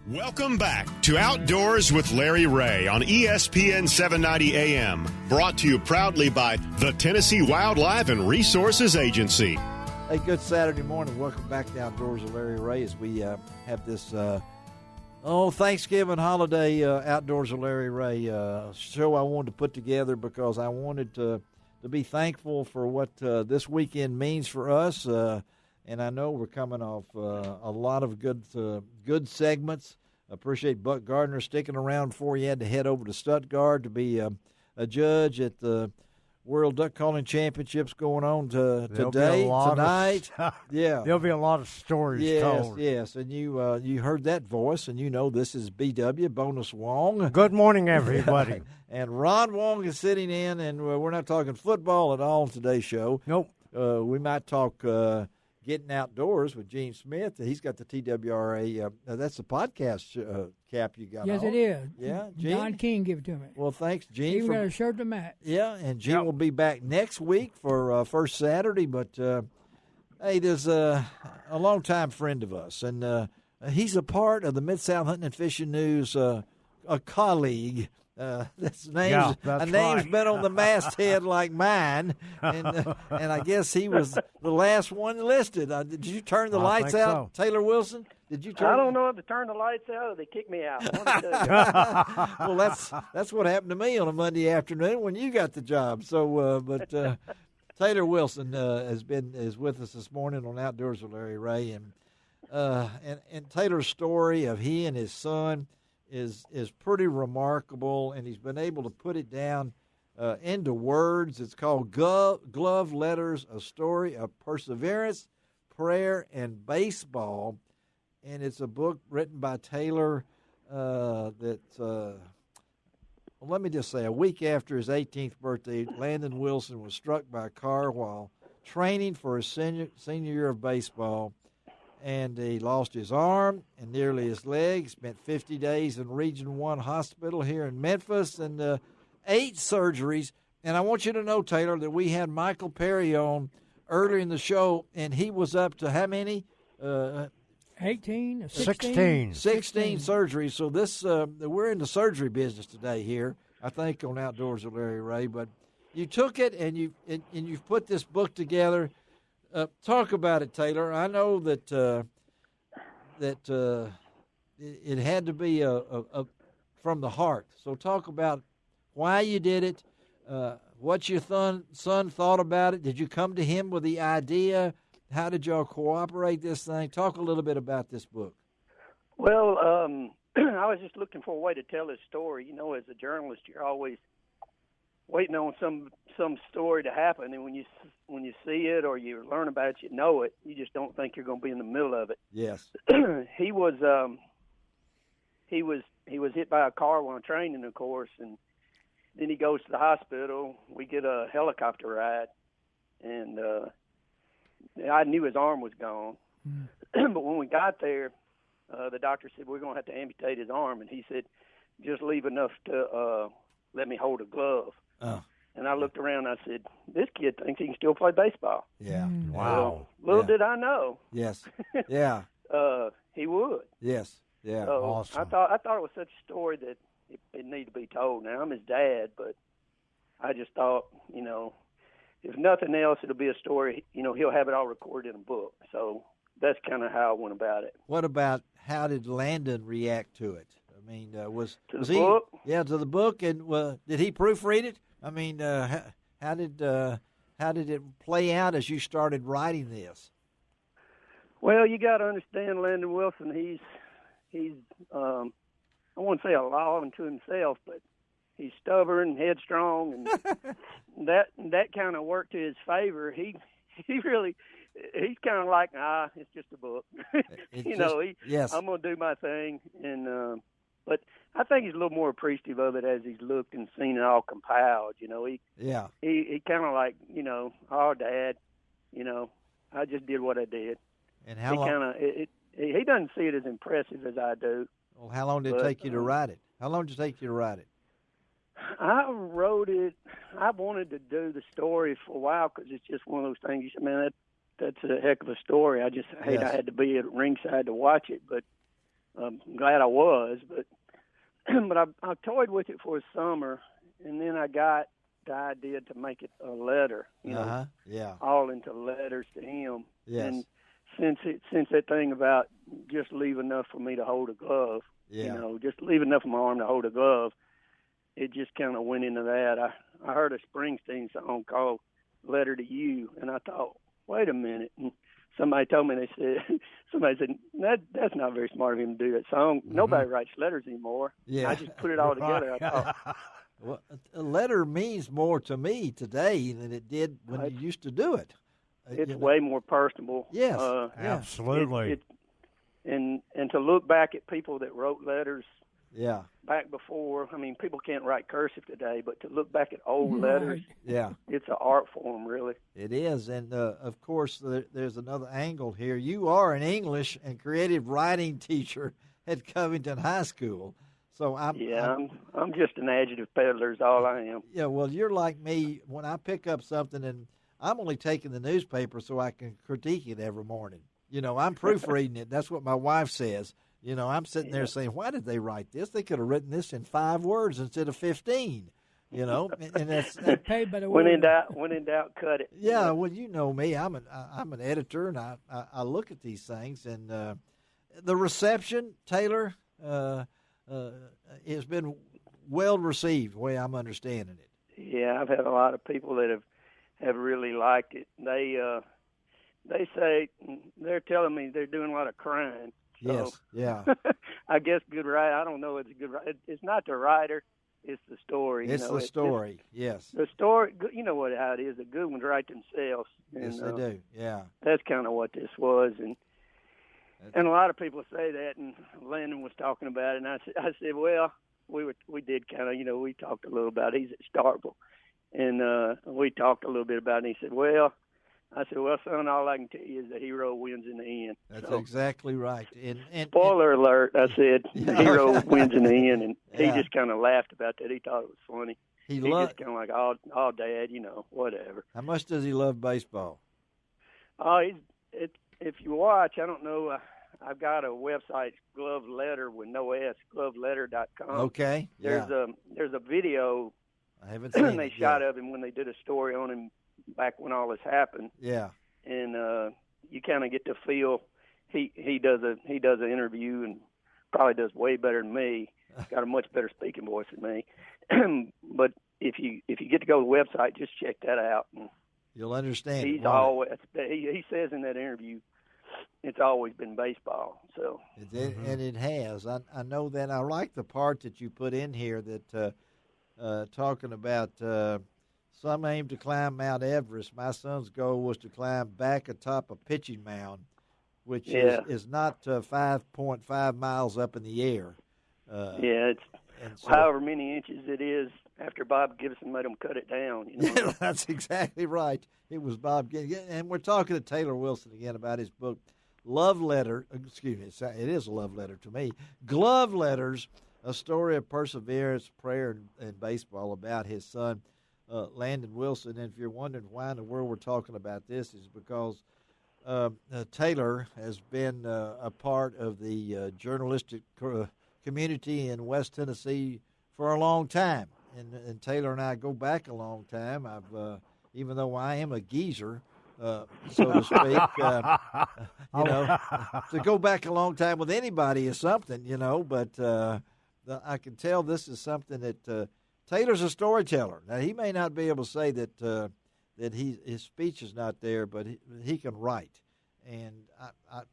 Welcome back to Outdoors with Larry Ray on ESPN 790 AM, brought to you proudly by the Tennessee Wildlife and Resources Agency. Hey, good Saturday morning. Welcome back to Outdoors with Larry Ray as we have this Thanksgiving holiday Outdoors with Larry Ray show I wanted to put together because I wanted to be thankful for what this weekend means for us. And I know we're coming off a lot of good segments. I appreciate Buck Gardner sticking around before he had to head over to Stuttgart to be a judge at the World Duck Calling Championships going on tonight. Yeah, there'll be a lot of stories told. Yes, and you heard that voice, and you know this is BW Bonus Wong. Good morning, everybody. And Ron Wong is sitting in, and we're not talking football at all on today's show. Nope. We might talk Getting Outdoors with Gene Smith. He's got the TWRA. That's the podcast cap you got. Yes, on. it is. Yeah, Gene. Don King gave it to me. Well, thanks, Gene. He got a shirt to match. Yeah, and Gene will be back next week for first Saturday. But hey, there's a longtime friend of us, and he's a part of the Mid-South Hunting and Fishing News, a colleague. Name's been on the masthead like mine, and I guess he was the last one listed. Did you turn the lights out, so. Taylor Wilson? Did you turn? I don't know if to turn the lights out or they kick me out. Well, that's what happened to me on a Monday afternoon when you got the job. So, Taylor Wilson is with us this morning on Outdoors with Larry Ray, and Taylor's story of he and his son is pretty remarkable, and he's been able to put it down into words. It's called Glove Letters, a story of perseverance, prayer, and baseball. And it's a book written by Taylor let me just say, a week after his 18th birthday, Landon Wilson was struck by a car while training for his senior year of baseball. And he lost his arm and nearly his leg. Spent 50 days in Region 1 hospital here in Memphis and 8 surgeries. And I want you to know, Taylor, that we had Michael Perry on earlier in the show, and he was up to how many? 18, 16 surgeries. So this we're in the surgery business today here, I think, on Outdoors with Larry Ray. But you took it and you've put this book together. Talk about it, Taylor. I know that it had to be from the heart. So talk about why you did it, what your son thought about it. Did you come to him with the idea? How did y'all cooperate this thing? Talk a little bit about this book. Well, I was just looking for a way to tell this story. You know, as a journalist, you're always waiting on some story to happen, and when you see it or you learn about it, you know it. You just don't think you're going to be in the middle of it. Yes. He was hit by a car while training, of course, and then he goes to the hospital. We get a helicopter ride, and I knew his arm was gone. But when we got there, the doctor said, we're going to have to amputate his arm, and he said, just leave enough to let me hold a glove. Oh. And I looked around and I said, this kid thinks he can still play baseball. Yeah. Wow. Little did I know. Yes. Yeah. He would. Yes. Yeah. So Awesome. I thought it was such a story that it needed to be told. Now, I'm his dad, but I just thought, you know, if nothing else, it'll be a story. You know, he'll have it all recorded in a book. So that's kind of how I went about it. What about how did Landon react to it? I mean, was the he? Book? Yeah, to the book, and did he proofread it? I mean, how did it play out as you started writing this? Well, you got to understand Landon Wilson. He's I won't say a law unto himself, but he's stubborn, headstrong, and that kind of worked to his favor. He's kind of like, it's just a book. Yes. I'm gonna do my thing, and but I think he's a little more appreciative of it as he's looked and seen it all compiled. You know, he kind of like, you know, oh, Dad, you know, I just did what I did. And how long? He doesn't see it as impressive as I do. Well, how long did it take you to write it? How long did it take you to write it? I wrote it. I wanted to do the story for a while because it's just one of those things. Man, that's a heck of a story. I just hate I had to be at ringside to watch it, but I'm glad I was, but I toyed with it for a summer, and then I got the idea to make it a letter, all into letters to him. Yes. And since that thing about just leave enough for me to hold a glove, just leave enough of my arm to hold a glove, it just kind of went into that. I heard a Springsteen song called Letter to You, and I thought, wait a minute. And somebody told me, somebody said, that's not very smart of him to do that song. Mm-hmm. Nobody writes letters anymore. Yeah. I just put it all together. I thought, well, a letter means more to me today than it did when you used to do it. It's way more personable. Yes, absolutely. And to look back at people that wrote letters back before, I mean, people can't write cursive today, but to look back at old letters, it's an art form, really. It is, and of course, there's another angle here. You are an English and creative writing teacher at Covington High School. So I'm just an adjective peddler is all I am. Yeah, well, you're like me. When I pick up something, and I'm only taking the newspaper so I can critique it every morning. I'm proofreading it. That's what my wife says. I'm sitting there saying, why did they write this? They could have written this in 5 words instead of 15. And that's paid by the when in doubt, cut it. Yeah, well, you know me. I'm an editor, and I look at these things, and the reception, Taylor, has been well received, the way I'm understanding it. Yeah, I've had a lot of people that have really liked it. They say they're telling me they're doing a lot of crying. So, yes, yeah. I guess good writer. I don't know. It's a good writer. It's not the writer. It's the story. It's the story. Yes. The story. You know how it is. The good ones write themselves. Yes, they do. Yeah. That's kind of what this was, and a lot of people say that. And Landon was talking about it, and I said, well, we did kind of, we talked a little about it. He's at Starkville, and we talked a little bit about it. And he said, well, son, all I can tell you is the hero wins in the end. That's exactly right. And spoiler alert, I said, the hero wins in the end, and he just kind of laughed about that. He thought it was funny. He just kind of like, oh, Dad, whatever. How much does he love baseball? Oh, if you watch, I don't know, I've got a website, Glove Letter with no S, gloveletter.com. Okay, yeah. There's a video I haven't seen they shot of him when they did a story on him back when all this happened. Yeah. And you kind of get to feel he does an interview and probably does way better than me. Got a much better speaking voice than me. But if you get to go to the website, just check that out. And you'll understand. He says in that interview, it's always been baseball. So and it has. I know that. I like the part that you put in here that talking about. Some aim to climb Mount Everest. My son's goal was to climb back atop a pitching mound, which is not 5.5 miles up in the air. It's however many inches it is after Bob Gibson made them cut it down. That's exactly right. It was Bob Gibson. And we're talking to Taylor Wilson again about his book, Love Letter. Excuse me, it is a love letter to me. Glove Letters, a story of perseverance, prayer, and baseball about his son, Landon Wilson. And if you're wondering why in the world we're talking about this, is because Taylor has been a part of the journalistic community in West Tennessee for a long time. And Taylor and I go back a long time. I've even though I am a geezer, so to speak, to go back a long time with anybody is something, but I can tell this is something that Taylor's a storyteller. Now, he may not be able to say that his speech is not there, but he can write. And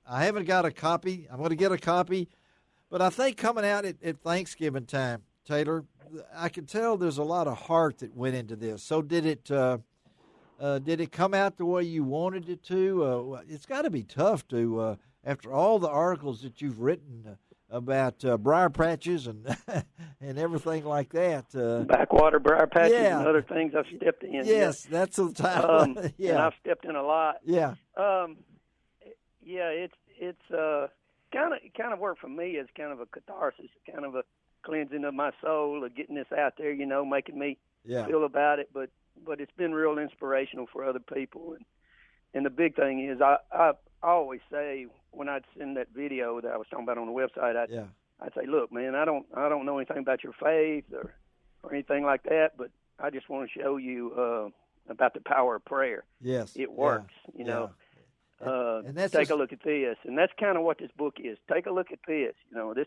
I haven't got a copy. I'm going to get a copy. But I think coming out at Thanksgiving time, Taylor, I can tell there's a lot of heart that went into this. So did it come out the way you wanted it to? It's got to be tough to, after all the articles that you've written about briar patches and and everything like that. Backwater briar patches and other things I've stepped in. Yes, that's the time. And I've stepped in a lot. Yeah. It's kind of worked for me as kind of a catharsis, kind of a cleansing of my soul, of getting this out there, making me feel about it. But it's been real inspirational for other people. And the big thing is I always say when I'd send that video that I was talking about on the website, I'd say, look, man, I don't know anything about your faith or anything like that, but I just want to show you about the power of prayer. Yes, it works. You know, and that's take a look at this, and that's kind of what this book is. Take a look at this. You know, this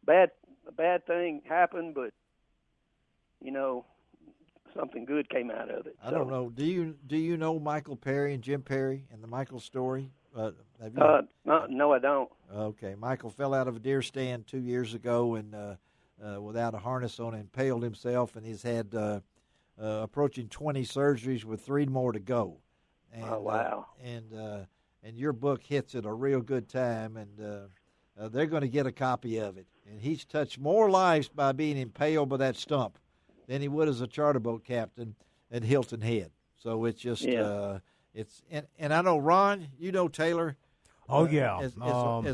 bad thing happened, but you know, something good came out of it. I don't know. Do you know Michael Perry and Jim Perry and the Michael story? Have you? No, I don't. Okay, Michael fell out of a deer stand 2 years ago and without a harness on, impaled himself, and he's had approaching 20 surgeries with 3 more to go. And, oh wow! And your book hits at a real good time, and they're going to get a copy of it. And he's touched more lives by being impaled by that stump than he would as a charter boat captain at Hilton Head. So it's just and I know Ron, you know Taylor. Oh yeah, as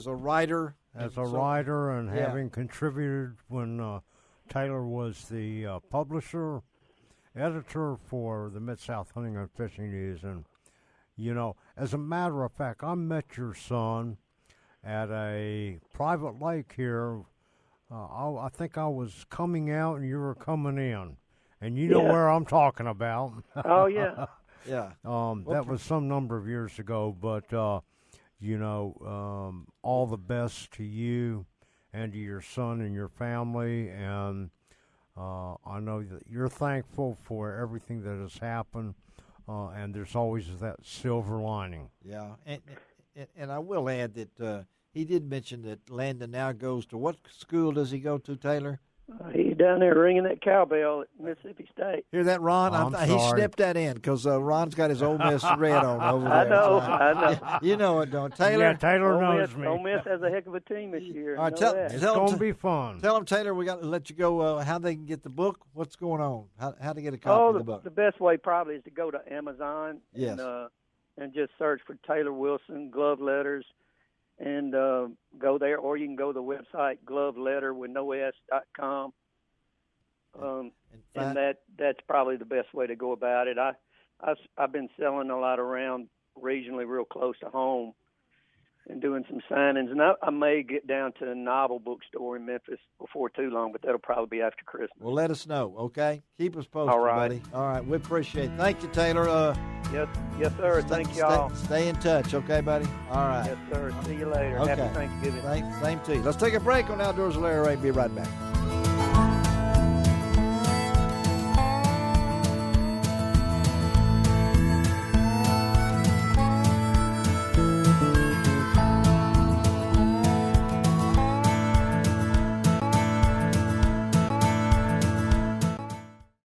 a writer. As a writer, and having contributed when Taylor was the publisher, editor for the Mid-South Hunting and Fishing News. And, you know, as a matter of fact, I met your son at a private lake here. I think I was coming out and you were coming in. And you know where I'm talking about. Oh, yeah. Yeah. That was some number of years ago, but, you know, all the best to you and to your son and your family. And I know that you're thankful for everything that has happened, and there's always that silver lining. Yeah, and I will add that he did mention that Landon now goes to, what school does he go to, Taylor? He's down there ringing that cowbell at Mississippi State. Hear that, Ron? He snipped that in because Ron's got his Ole Miss red on over there. I know. You know it, don't Taylor? Yeah, Taylor knows me. Ole Miss has a heck of a team this year. All right, it's going to be fun. Tell them, Taylor, we got to let you go. How they can get the book? What's going on? How to get a copy of the book? The best way probably is to go to Amazon. Yes. And just search for Taylor Wilson Glove Letters, and go there, or you can go to the website gloveletterwithnos.com. And that's probably the best way to go about it. I've been selling a lot around regionally, real close to home, and doing some signings. And I may get down to a novel bookstore in Memphis before too long, but that'll probably be after Christmas. Well, let us know, okay? Keep us posted, all right, buddy. All right, we appreciate it. Thank you, Taylor. Yes, sir. Thank y'all. Stay in touch, okay, buddy? All right. Yes, sir. See you later. Okay. Happy Thanksgiving. Same to you. Let's take a break on Outdoors with Larry Ray. Be right back.